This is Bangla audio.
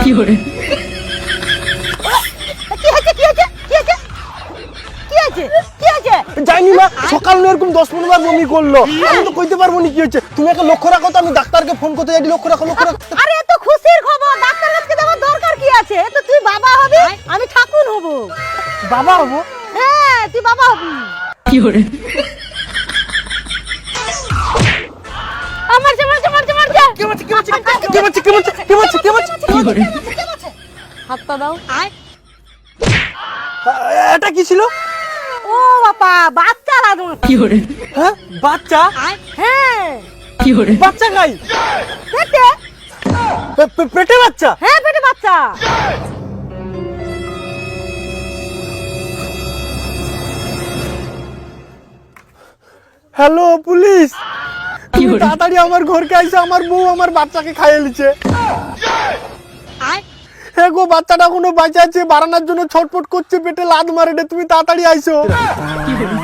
কি হরে কি হয়েছে কি হয়েছে কি হয়েছে কি হয়েছে কি হয়েছে? জানি মা, সকাল এরকম 10-15 বার বমি করলো। আমি তো কইতে পারবো না কি হচ্ছে। তুমি একটা লক্ষ্য রাখো তো, আমি ডাক্তারকে ফোন করতে যাই। লক্ষ্য রাখো, লক্ষ্য রাখো। আরে এত খুশির খবর, ডাক্তার কাছে যাওয়ার দরকার কি আছে? এ তো তুই বাবা হবি, আমি ঠাকুর হব। বাবা হবো? হ্যাঁ তুই বাবা হবি। কি হরে আমার মারছে মারছে মারছে কে মারছে, কে মারছে, কে মারছে, কে মারছে, কে মারছে, কে মারছে? কি হরে হাতটা দাও। এটা কি ছিল? ও বাবা, বাচ্চা রাধুন। কি হরে হ্যাঁ, বাচ্চা। হ্যাঁ কি হরে বাচ্চা খাই? পেটে, পেটে বাচ্চা? হ্যাঁ পেটে বাচ্চা। হ্যালো পুলিশ, কি তুমি হরে তাড়াতাড়ি আমার ঘরকে আইসো। আমার বউ আমার বাচ্চাকে খাইয়ে লিছে। হ্যাঁ গো, বাচ্চাটা কোনো বাঁচা আছে, বাড়ানোর জন্য ছটফট করছে, পেটে লাদ মারে। তুমি তাড়াতাড়ি আইসো। কি হরে